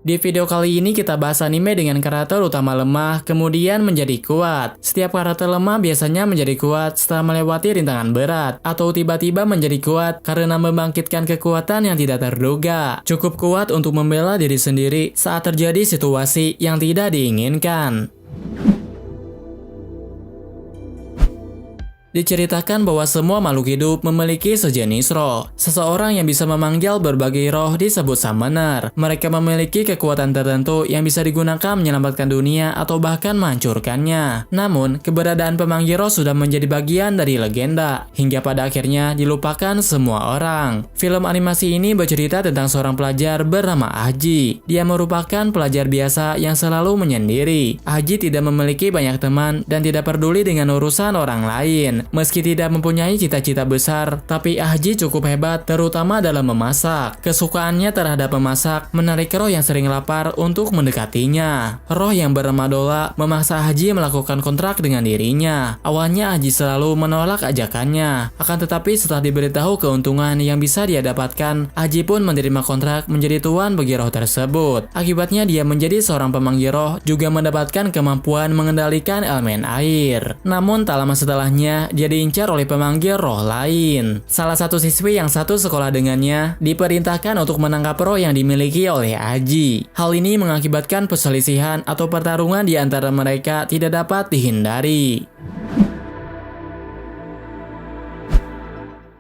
Di video kali ini kita bahas anime dengan karakter utama lemah, kemudian menjadi kuat. Setiap karakter lemah biasanya menjadi kuat setelah melewati rintangan berat, atau tiba-tiba menjadi kuat karena membangkitkan kekuatan yang tidak terduga. Cukup kuat untuk membela diri sendiri saat terjadi situasi yang tidak diinginkan. Diceritakan bahwa semua makhluk hidup memiliki sejenis roh. Seseorang yang bisa memanggil berbagai roh disebut summoner. Mereka memiliki kekuatan tertentu yang bisa digunakan menyelamatkan dunia atau bahkan menghancurkannya. Namun, keberadaan pemanggil roh sudah menjadi bagian dari legenda, hingga pada akhirnya dilupakan semua orang. Film animasi ini bercerita tentang seorang pelajar bernama Aji. Dia merupakan pelajar biasa yang selalu menyendiri. Aji tidak memiliki banyak teman dan tidak peduli dengan urusan orang lain. Meski tidak mempunyai cita-cita besar, tapi Aji cukup hebat terutama dalam memasak. Kesukaannya terhadap memasak menarik roh yang sering lapar untuk mendekatinya. Roh yang bernama Dola memaksa Aji melakukan kontrak dengan dirinya. Awalnya Aji selalu menolak ajakannya. Akan tetapi setelah diberitahu keuntungan yang bisa dia dapatkan, Aji pun menerima kontrak menjadi tuan bagi roh tersebut. Akibatnya dia menjadi seorang pemanggil roh, juga mendapatkan kemampuan mengendalikan elemen air. Namun tak lama setelahnya, dia diincar oleh pemanggil roh lain. Salah satu siswi yang satu sekolah dengannya diperintahkan untuk menangkap roh yang dimiliki oleh Aji. Hal ini mengakibatkan perselisihan atau pertarungan di antara mereka tidak dapat dihindari.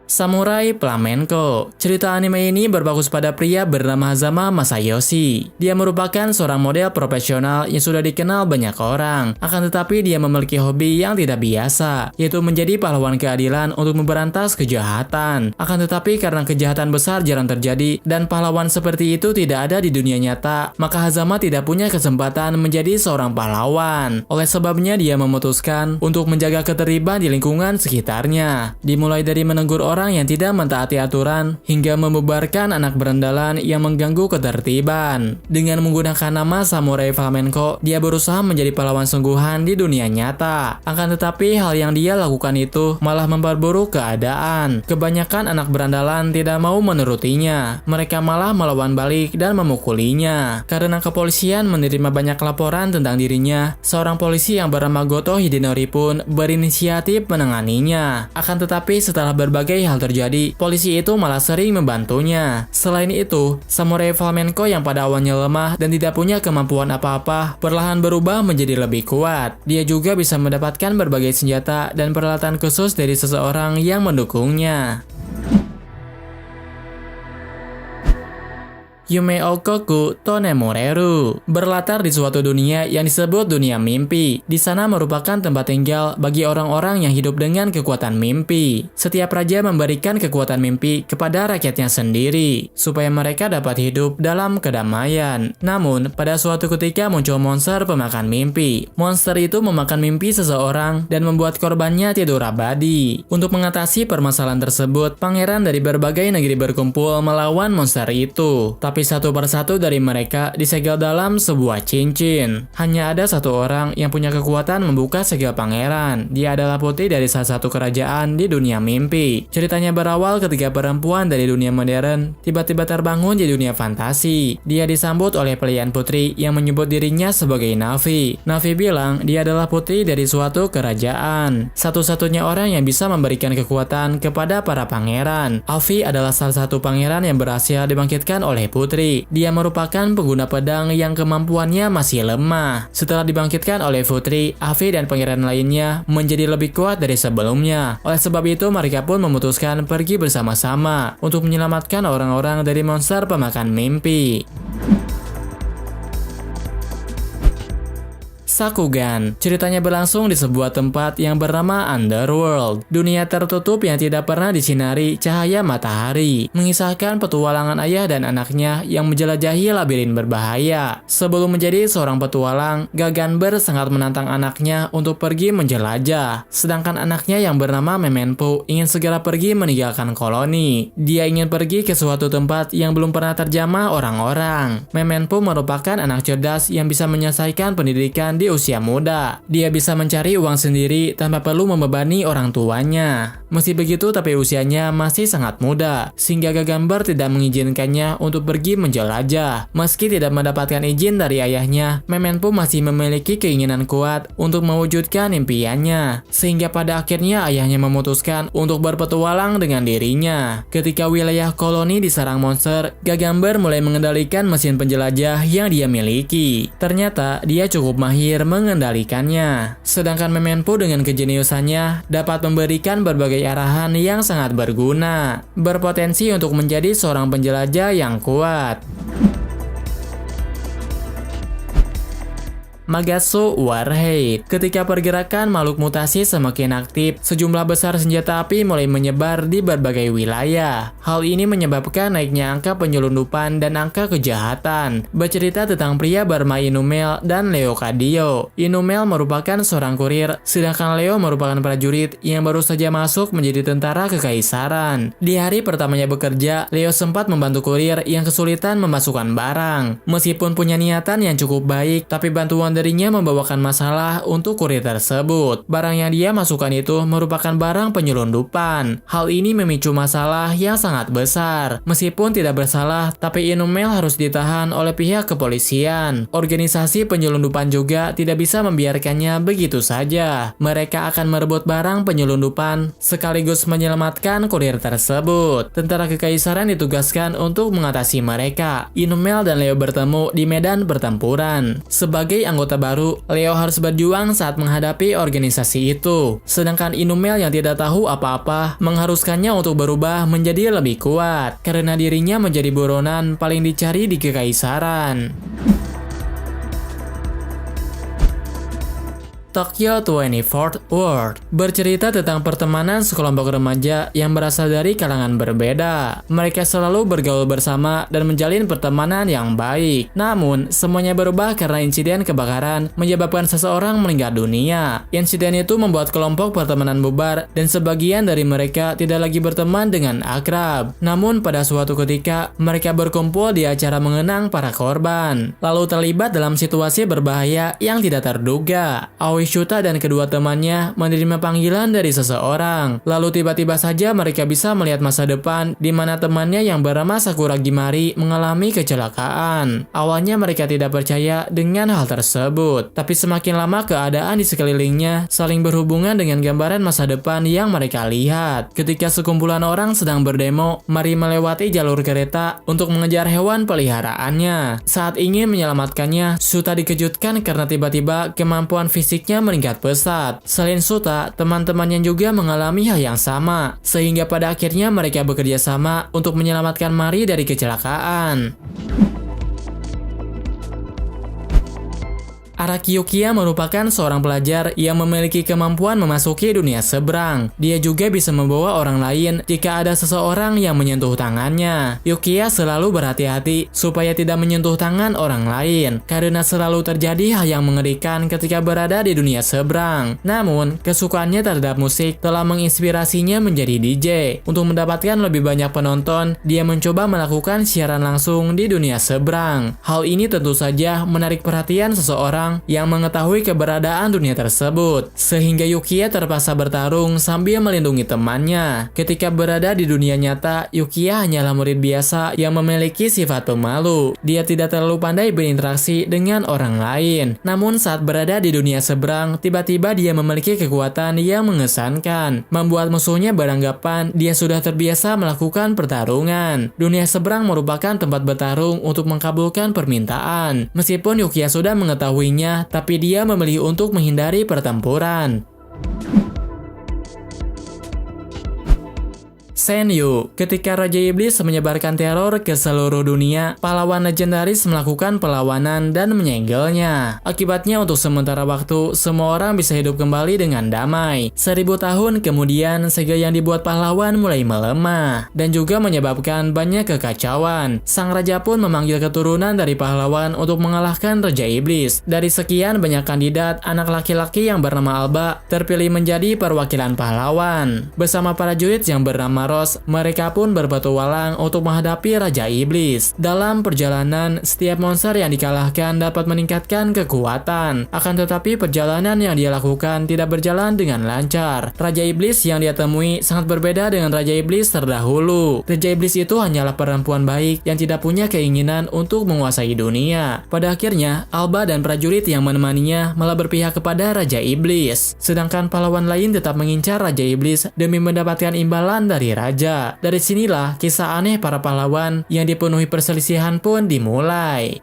Samurai Flamenco. Cerita anime ini berfokus pada pria bernama Hazama Masayoshi. Dia merupakan seorang model profesional yang sudah dikenal banyak orang. Akan tetapi dia memiliki hobi yang tidak biasa, yaitu menjadi pahlawan keadilan untuk memberantas kejahatan. Akan tetapi karena kejahatan besar jarang terjadi dan pahlawan seperti itu tidak ada di dunia nyata, maka Hazama tidak punya kesempatan menjadi seorang pahlawan. Oleh sebabnya dia memutuskan untuk menjaga ketertiban di lingkungan sekitarnya. Dimulai dari menegur orang yang tidak mentaati aturan hingga membubarkan anak berandalan yang mengganggu ketertiban. Dengan menggunakan nama Samurai Flamenco, dia berusaha menjadi pahlawan sungguhan di dunia nyata. Akan tetapi hal yang dia lakukan itu malah memperburuk keadaan. Kebanyakan anak berandalan tidak mau menurutinya. Mereka malah melawan balik dan memukulinya. Karena kepolisian menerima banyak laporan tentang dirinya, seorang polisi yang bernama Goto Hidenori pun berinisiatif menanganinya. Akan tetapi setelah berbagai hal terjadi, polisi itu malah sering membantunya. Selain itu, Samurai Flamenco yang pada awalnya lemah dan tidak punya kemampuan apa-apa, perlahan berubah menjadi lebih kuat. Dia juga bisa mendapatkan berbagai senjata dan peralatan khusus dari seseorang yang mendukungnya. Yume Okoku Tonemoreru berlatar di suatu dunia yang disebut dunia mimpi. Di sana merupakan tempat tinggal bagi orang-orang yang hidup dengan kekuatan mimpi. Setiap raja memberikan kekuatan mimpi kepada rakyatnya sendiri supaya mereka dapat hidup dalam kedamaian. Namun, pada suatu ketika muncul monster pemakan mimpi. Monster itu memakan mimpi seseorang dan membuat korbannya tidur abadi. Untuk mengatasi permasalahan tersebut, pangeran dari berbagai negeri berkumpul melawan monster itu. Tapi satu persatu dari mereka disegel dalam sebuah cincin. Hanya ada satu orang yang punya kekuatan membuka segel pangeran. Dia adalah putri dari salah satu kerajaan di dunia mimpi. Ceritanya berawal ketika perempuan dari dunia modern tiba-tiba terbangun di dunia fantasi. Dia disambut oleh pelayan putri yang menyebut dirinya sebagai Navi. Navi bilang dia adalah putri dari suatu kerajaan. Satu-satunya orang yang bisa memberikan kekuatan kepada para pangeran. Alfi adalah salah satu pangeran yang berhasil dibangkitkan oleh putri. Dia merupakan pengguna pedang yang kemampuannya masih lemah. Setelah dibangkitkan oleh Putri, Avi dan pangeran lainnya menjadi lebih kuat dari sebelumnya. Oleh sebab itu, mereka pun memutuskan pergi bersama-sama untuk menyelamatkan orang-orang dari monster pemakan mimpi. Sakugan. Ceritanya berlangsung di sebuah tempat yang bernama Underworld, dunia tertutup yang tidak pernah disinari cahaya matahari, mengisahkan petualangan ayah dan anaknya yang menjelajahi labirin berbahaya. Sebelum menjadi seorang petualang, Gaganber sangat menantang anaknya untuk pergi menjelajah, sedangkan anaknya yang bernama Memenpo ingin segera pergi meninggalkan koloni. Dia ingin pergi ke suatu tempat yang belum pernah terjamah orang-orang. Memenpo merupakan anak cerdas yang bisa menyelesaikan pendidikan di di usia muda. Dia bisa mencari uang sendiri tanpa perlu membebani orang tuanya. Meski begitu, tapi usianya masih sangat muda, sehingga Gagamber tidak mengizinkannya untuk pergi menjelajah. Meski tidak mendapatkan izin dari ayahnya, Memenpo masih memiliki keinginan kuat untuk mewujudkan impiannya, sehingga pada akhirnya ayahnya memutuskan untuk berpetualang dengan dirinya. Ketika wilayah koloni diserang monster, Gagamber mulai mengendalikan mesin penjelajah yang dia miliki. Ternyata dia cukup mahir mengendalikannya. Sedangkan Memenpo dengan kejeniusannya dapat memberikan berbagai arahan yang sangat berguna, berpotensi untuk menjadi seorang penjelajah yang kuat. Magatsu Warhead. Ketika pergerakan makhluk mutasi semakin aktif, sejumlah besar senjata api mulai menyebar di berbagai wilayah. Hal ini menyebabkan naiknya angka penyelundupan dan angka kejahatan. Bercerita tentang pria bernama Inumel dan Leo Kadio. Inumel merupakan seorang kurir, sedangkan Leo merupakan prajurit yang baru saja masuk menjadi tentara kekaisaran. Di hari pertamanya bekerja, Leo sempat membantu kurir yang kesulitan memasukkan barang. Meskipun punya niatan yang cukup baik, tapi bantuan darinya membawakan masalah untuk kurir tersebut. Barang yang dia masukkan itu merupakan barang penyelundupan. Hal ini memicu masalah yang sangat besar. Meskipun tidak bersalah, tapi Inumel harus ditahan oleh pihak kepolisian. Organisasi penyelundupan juga tidak bisa membiarkannya begitu saja. Mereka akan merebut barang penyelundupan sekaligus menyelamatkan kurir tersebut. Tentara kekaisaran ditugaskan untuk mengatasi mereka. Inumel dan Leo bertemu di medan pertempuran. Sebagai anggota baru, Leo harus berjuang saat menghadapi organisasi itu. Sedangkan Inumel yang tidak tahu apa-apa mengharuskannya untuk berubah menjadi lebih kuat, karena dirinya menjadi buronan paling dicari di kekaisaran. Tokyo 24th World bercerita tentang pertemanan sekelompok remaja yang berasal dari kalangan berbeda. Mereka selalu bergaul bersama dan menjalin pertemanan yang baik. Namun, semuanya berubah karena insiden kebakaran menyebabkan seseorang meninggal dunia. Insiden itu membuat kelompok pertemanan bubar dan sebagian dari mereka tidak lagi berteman dengan akrab. Namun, pada suatu ketika, mereka berkumpul di acara mengenang para korban, lalu terlibat dalam situasi berbahaya yang tidak terduga. Shuta dan kedua temannya menerima panggilan dari seseorang. Lalu tiba-tiba saja mereka bisa melihat masa depan di mana temannya yang bernama Sakura Gimari mengalami kecelakaan. Awalnya mereka tidak percaya dengan hal tersebut, tapi semakin lama keadaan di sekelilingnya saling berhubungan dengan gambaran masa depan yang mereka lihat. Ketika sekumpulan orang sedang berdemo, Mari melewati jalur kereta untuk mengejar hewan peliharaannya. Saat ingin menyelamatkannya, Shuta dikejutkan karena tiba-tiba kemampuan fisiknya meningkat pesat. Selain Shuta, teman-temannya juga mengalami hal yang sama, sehingga pada akhirnya mereka bekerja sama untuk menyelamatkan Mari dari kecelakaan. Araki Yukiya merupakan seorang pelajar yang memiliki kemampuan memasuki dunia seberang. Dia juga bisa membawa orang lain jika ada seseorang yang menyentuh tangannya. Yukiya selalu berhati-hati supaya tidak menyentuh tangan orang lain, karena selalu terjadi hal yang mengerikan ketika berada di dunia seberang. Namun, kesukaannya terhadap musik telah menginspirasinya menjadi DJ. Untuk mendapatkan lebih banyak penonton, dia mencoba melakukan siaran langsung di dunia seberang. Hal ini tentu saja menarik perhatian seseorang yang mengetahui keberadaan dunia tersebut, sehingga Yukiya terpaksa bertarung sambil melindungi temannya. Ketika berada di dunia nyata, Yukiya hanyalah murid biasa yang memiliki sifat pemalu. Dia tidak terlalu pandai berinteraksi dengan orang lain. Namun saat berada di dunia seberang, tiba-tiba dia memiliki kekuatan yang mengesankan, membuat musuhnya beranggapan dia sudah terbiasa melakukan pertarungan. Dunia seberang merupakan tempat bertarung untuk mengabulkan permintaan. Meskipun Yukiya sudah mengetahuinya, tapi dia memilih untuk menghindari pertempuran. Senyu. Ketika Raja Iblis menyebarkan teror ke seluruh dunia, pahlawan legendaris melakukan perlawanan dan menyegelnya. Akibatnya untuk sementara waktu, semua orang bisa hidup kembali dengan damai. 1000 tahun kemudian, segel yang dibuat pahlawan mulai melemah, dan juga menyebabkan banyak kekacauan. Sang raja pun memanggil keturunan dari pahlawan untuk mengalahkan Raja Iblis. Dari sekian banyak kandidat, anak laki-laki yang bernama Alba terpilih menjadi perwakilan pahlawan. Bersama prajurit yang bernama Westeros, mereka pun berpetualang untuk menghadapi Raja Iblis. Dalam perjalanan, setiap monster yang dikalahkan dapat meningkatkan kekuatan. Akan tetapi perjalanan yang dia lakukan tidak berjalan dengan lancar. Raja Iblis yang dia temui sangat berbeda dengan Raja Iblis terdahulu. Raja Iblis itu hanyalah perempuan baik yang tidak punya keinginan untuk menguasai dunia. Pada akhirnya, Alba dan prajurit yang menemaninya malah berpihak kepada Raja Iblis. Sedangkan pahlawan lain tetap mengincar Raja Iblis demi mendapatkan imbalan dari Raja. Dari sinilah kisah aneh para pahlawan yang dipenuhi perselisihan pun dimulai.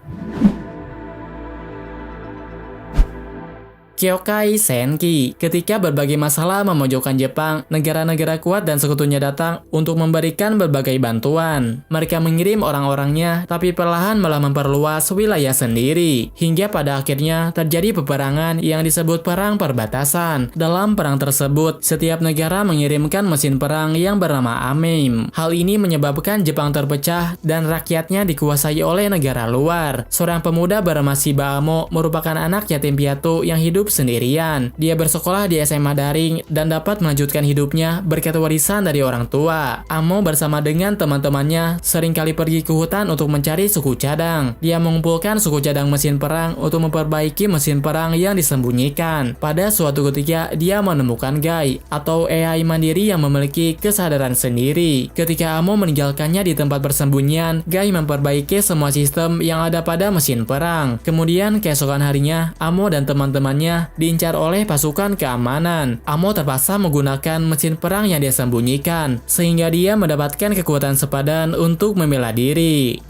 Kyokai Senki. Ketika berbagai masalah memojokkan Jepang, negara-negara kuat dan sekutunya datang untuk memberikan berbagai bantuan. Mereka mengirim orang-orangnya, tapi perlahan malah memperluas wilayah sendiri. Hingga pada akhirnya terjadi peperangan yang disebut perang perbatasan. Dalam perang tersebut, setiap negara mengirimkan mesin perang yang bernama Ameim. Hal ini menyebabkan Jepang terpecah dan rakyatnya dikuasai oleh negara luar. Seorang pemuda bernama Shiba Amo merupakan anak yatim piatu yang hidup sendirian. Dia bersekolah di SMA daring dan dapat melanjutkan hidupnya berkat warisan dari orang tua. Amo bersama dengan teman-temannya seringkali pergi ke hutan untuk mencari suku cadang. Dia mengumpulkan suku cadang mesin perang untuk memperbaiki mesin perang yang disembunyikan. Pada suatu ketika, dia menemukan Gai atau AI mandiri yang memiliki kesadaran sendiri. Ketika Amo meninggalkannya di tempat persembunyian, Gai memperbaiki semua sistem yang ada pada mesin perang. Kemudian keesokan harinya, Amo dan teman-temannya diincar oleh pasukan keamanan. Amo terpaksa menggunakan mesin perang yang dia sembunyikan, sehingga dia mendapatkan kekuatan sepadan untuk membela diri.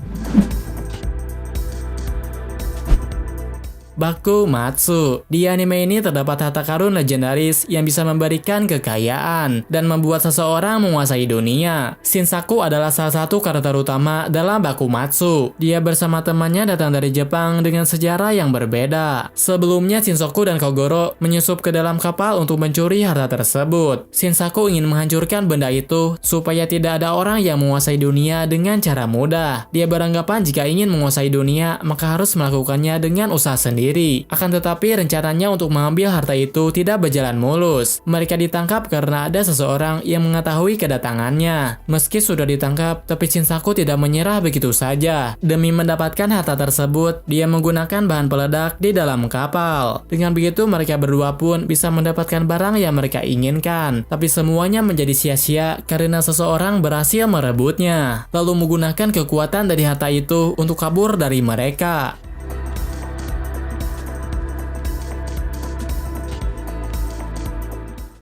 Bakumatsu. Di anime ini terdapat harta karun legendaris yang bisa memberikan kekayaan dan membuat seseorang menguasai dunia. Shinsaku adalah salah satu karakter utama dalam Bakumatsu. Dia bersama temannya datang dari Jepang dengan sejarah yang berbeda. Sebelumnya Shinsaku dan Kogoro menyusup ke dalam kapal untuk mencuri harta tersebut. Shinsaku ingin menghancurkan benda itu supaya tidak ada orang yang menguasai dunia dengan cara mudah. Dia beranggapan jika ingin menguasai dunia maka harus melakukannya dengan usaha sendiri. Akan tetapi rencananya untuk mengambil harta itu tidak berjalan mulus. Mereka ditangkap karena ada seseorang yang mengetahui kedatangannya. Meski sudah ditangkap, tapi Shinsaku tidak menyerah begitu saja. Demi mendapatkan harta tersebut, dia menggunakan bahan peledak di dalam kapal. Dengan begitu mereka berdua pun bisa mendapatkan barang yang mereka inginkan. Tapi semuanya menjadi sia-sia karena seseorang berhasil merebutnya, lalu menggunakan kekuatan dari harta itu untuk kabur dari mereka.